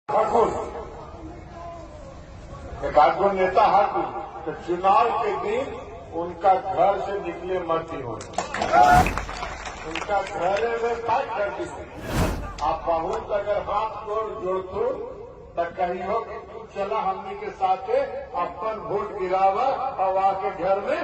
ठाकुर एक आदमी नेता हाथी तो चुनाव के दिन उनका घर से निकले मत ही हो, उनका घर में फाइट कर दी। आप बहुत अगर हाथ जोड़तो तो कही हो कि तू चला हमनी के साथ अपन वोट गिरावा और आके घर में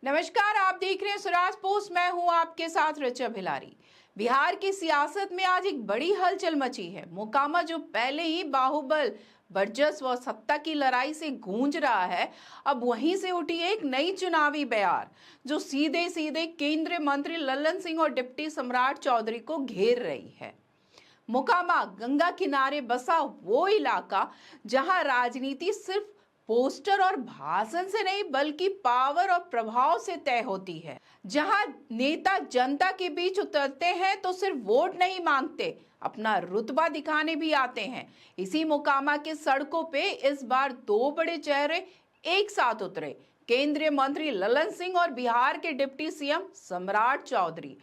नमस्कार, आप देख रहे हैं स्वराज पोस्ट। मैं हूं आपके साथ ऋचा भिलारी। बिहार की सियासत में आज एक बड़ी हलचल मची है। मोकामा जो पहले ही बाहुबल वर्चस्व व सत्ता की लड़ाई से गूंज रहा है, अब वहीं से उठी एक नई चुनावी बयार जो सीधे सीधे केंद्रीय मंत्री लल्लन सिंह और डिप्टी सम्राट चौधरी को घेर रही है। मोकामा गंगा किनारे बसा वो इलाका जहां राजनीति सिर्फ पोस्टर और भाषण से नहीं बल्कि पावर और प्रभाव से तय होती है, जहां नेता जनता के बीच उतरते हैं तो सिर्फ वोट नहीं मांगते, अपना रुतबा दिखाने भी आते हैं। इसी मोकामा के सड़कों पे इस बार दो बड़े चेहरे एक साथ उतरे, केंद्रीय मंत्री लल्लन सिंह और बिहार के डिप्टी सीएम सम्राट चौधरी।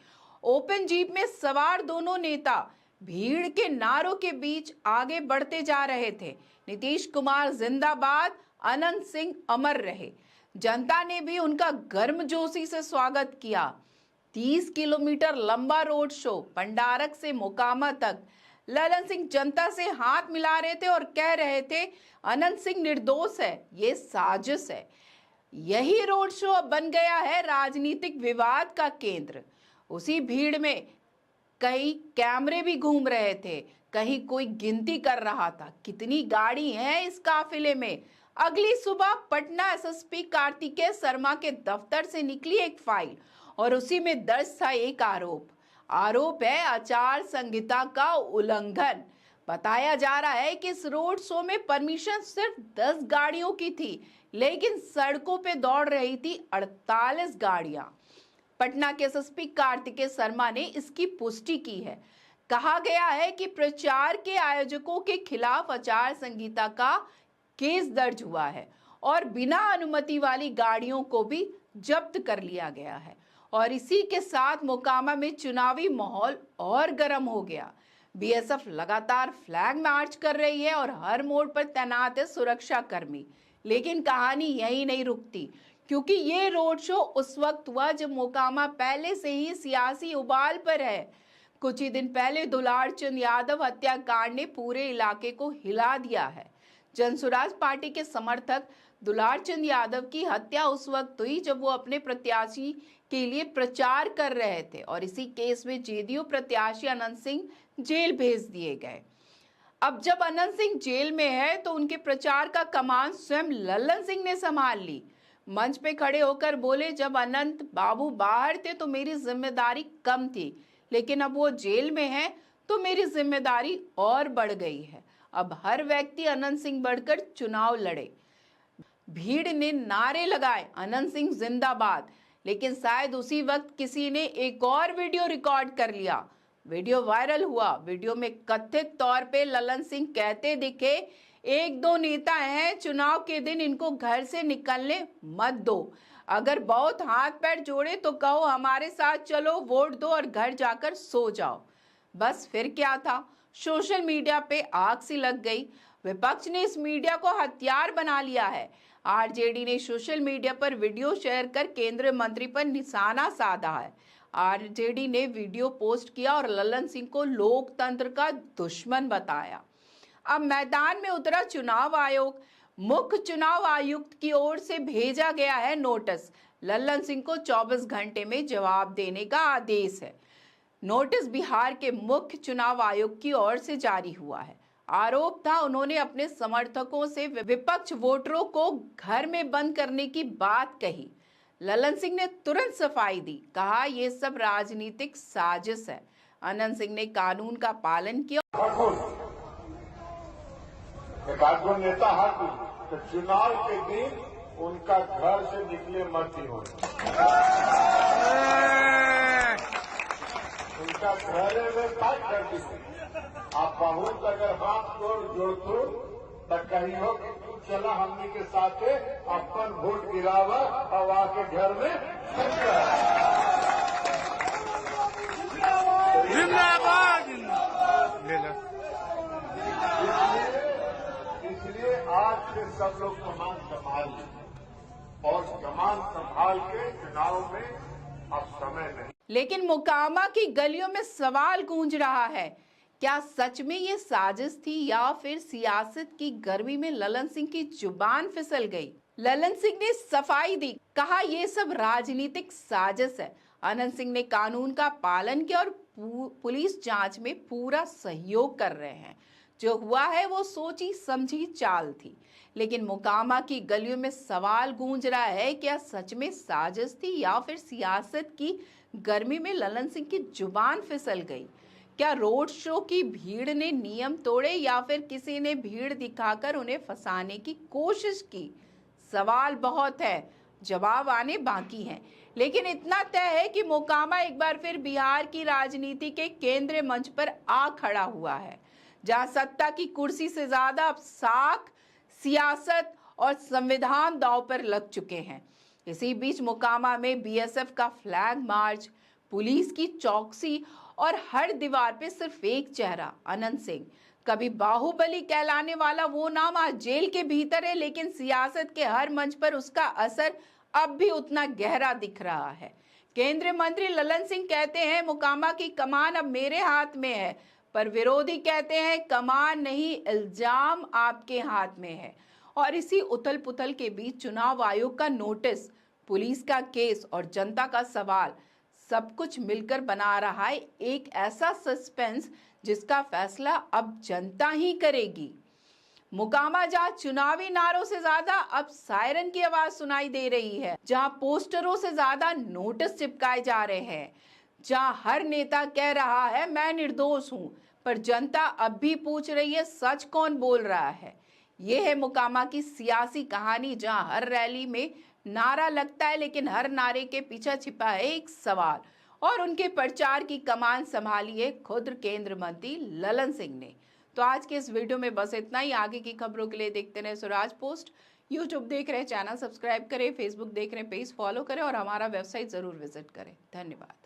ओपन जीप में सवार दोनों नेता भीड़ के नारों के बीच आगे बढ़ते जा रहे थे। नीतीश कुमार जिंदाबाद, अनंत सिंह अमर रहे। जनता ने भी उनका गर्मजोशी से स्वागत किया। 30 किलोमीटर लंबा रोड शो पंडारक से मोकामा तक। लल्लन सिंह जनता से हाथ मिला रहे थे और कह रहे थे अनंत सिंह निर्दोष है, ये साजिश है। यही रोड शो अब बन गया है राजनीतिक विवाद का केंद्र। उसी भीड़ में कई कैमरे भी घूम रहे थे, कहीं कोई गिनती कर रहा था कितनी गाड़ी हैं इस काफिले में। अगली सुबह पटना एसएसपी कार्तिकेय शर्मा के दफ्तर से निकली एक फाइल और उसी में दर्ज था एक आरोप है आचार संहिता का उल्लंघन। बताया जा रहा है कि इस रोड शो में परमिशन सिर्फ 10 गाड़ियों की थी, लेकिन सड़कों पे दौड़ रही थी 48 गाड़ियां। पटना के एसएसपी कार्तिकेय शर्मा ने इसकी पुष्टि की है। कहा गया है कि प्रचार के आयोजकों के खिलाफ आचार संहिता का केस दर्ज हुआ है और बिना अनुमति वाली गाड़ियों को भी जब्त कर लिया गया है। और इसी के साथ मोकामा में चुनावी माहौल और गर्म हो गया। बीएसएफ लगातार फ्लैग मार्च कर रही है और हर मोड़ पर तैनात है सुरक्षा कर्मी। लेकिन कहानी यही नहीं रुकती, क्योंकि ये रोड शो उस वक्त हुआ जब मोकामा पहले से ही सियासी उबाल पर है। कुछ ही दिन पहले दुलारचंद यादव हत्याकांड ने पूरे इलाके को हिला दिया है। जनसुराज पार्टी के समर्थक दुलारचंद यादव की हत्या उस वक्त हुई जब वो अपने प्रत्याशी के लिए प्रचार कर रहे थे और इसी केस में जेडीयू प्रत्याशी अनंत सिंह जेल भेज दिए गए। अब जब अनंत सिंह जेल में है तो उनके प्रचार का कमान स्वयं लल्लन सिंह ने संभाल ली। मंच पे खड़े होकर बोले, जब अनंत बाबू बाहर थे तो मेरी जिम्मेदारी कम थी, लेकिन अब वो जेल में है तो मेरी जिम्मेदारी और बढ़ गई है। अब हर व्यक्ति अनंत सिंह बढ़कर चुनाव लड़े। भीड़ ने नारे लगाए अनंत सिंह जिंदाबाद, लेकिन शायद उसी वक्त किसी ने एक और वीडियो रिकॉर्ड कर लिया। वीडियो वायरल हुआ। वीडियो में कथित तौर पे लल्लन सिंह कहते दिखे, एक दो नेता हैं, चुनाव के दिन इनको घर से निकलने मत दो। अगर बहुत हाथ पैर जोड़े तो कहो हमारे साथ चलो, वोट दो और घर जाकर सो जाओ। बस फिर क्या था, सोशल मीडिया पे आग सी लग गई। विपक्ष ने इस मीडिया को हथियार बना लिया है। आरजेडी ने सोशल मीडिया पर वीडियो शेयर कर केंद्रीय मंत्री पर निशाना साधा है। आरजेडी ने वीडियो पोस्ट किया और लल्लन सिंह को लोकतंत्र का दुश्मन बताया। अब मैदान में उतरा चुनाव आयोग। मुख्य चुनाव आयुक्त की ओर से भेजा गया है नोटिस। लल्लन सिंह को 24 घंटे में जवाब देने का आदेश है। नोटिस बिहार के मुख्य चुनाव आयोग की ओर से जारी हुआ है। आरोप था उन्होंने अपने समर्थकों से विपक्ष वोटरों को घर में बंद करने की बात कही। लल्लन सिंह ने तुरंत सफाई दी, कहा यह सब राजनीतिक साजिश है। अनंत सिंह ने कानून का पालन किया। एक आदमी नेता हाथी तो चुनाव के दिन उनका घर से निकले मत ही हो, उनका घर में फाइट कर दी। आप बहुत अगर हाथ जोड़तो तो कहियो कि तू चला हमनी के साथे अपन वोट गिरावा और आके घर में जिंदाबाद। इसलिए आज से सब लोग कमान संभाल लें और कमान संभाल के चुनाव में अब समय नहीं। लेकिन मोकामा की गलियों में सवाल गूंज रहा है, क्या सच में ये साजिश थी या फिर सियासत की गर्मी में ललन सिंह की जुबान फिसल गई? ललन सिंह ने सफाई दी, कहा ये सब राजनीतिक साजिश है। अनंत सिंह ने कानून का पालन किया और पुलिस जांच में पूरा सहयोग कर रहे हैं। जो हुआ है वो सोची समझी चाल थी। लेकिन मोकामा की गलियों में सवाल गूंज रहा है, क्या सच में साजिश थी या फिर सियासत की गर्मी में ललन सिंह की जुबान फिसल गई? क्या रोड शो की भीड़ ने नियम तोड़े या फिर किसी ने भीड़ दिखाकर उन्हें फंसाने की कोशिश की? सवाल बहुत है, जवाब आने बाकी हैं। लेकिन इतना तय है कि मोकामा एक बार फिर बिहार की राजनीति के केंद्रीय मंच पर आ खड़ा हुआ है, जहां सत्ता की कुर्सी से ज्यादा अब साख, सियासत और संविधान दांव पर लग चुके हैं। इसी बीच मोकामा में बीएसएफ का फ्लैग मार्च, पुलिस की चौकसी और हर दीवार पे सिर्फ एक चेहरा, अनंत सिंह। कभी बाहुबली कहलाने वाला वो नाम आज जेल के भीतर है, लेकिन सियासत के हर मंच पर उसका असर अब भी उतना गहरा दिख रहा है। केंद्रीय मंत्री ललन सिंह कहते हैं मोकामा की कमान अब मेरे हाथ में है, पर विरोधी कहते हैं कमान नहीं, इल्जाम आपके हाथ में है। और इसी उथल पुथल के बीच चुनाव आयोग का नोटिस, पुलिस का केस और जनता का सवाल, सब कुछ मिलकर बना रहा है एक ऐसा सस्पेंस जिसका फैसला अब जनता ही करेगी। मोकामा जहां चुनावी नारों से ज्यादा अब सायरन की आवाज सुनाई दे रही है, जहां पोस्टरों से ज्यादा नोटिस चिपकाए जा रहे हैं, जहां हर नेता कह रहा है मैं निर्दोष हूं, पर जनता अब भी पूछ रही है सच कौन बोल रहा है। ये है मोकामा की सियासी कहानी, जहां हर रैली में नारा लगता है, लेकिन हर नारे के पीछे छिपा है एक सवाल। और उनके प्रचार की कमान संभाली है खुद केंद्रीय मंत्री ललन सिंह ने। तो आज के इस वीडियो में बस इतना ही। आगे की खबरों के लिए देखते रहे स्वराज पोस्ट। यूट्यूब देख रहे हैं चैनल सब्सक्राइब करें, फेसबुक देख रहे हैं पेज फॉलो करें और हमारा वेबसाइट जरूर विजिट करें। धन्यवाद।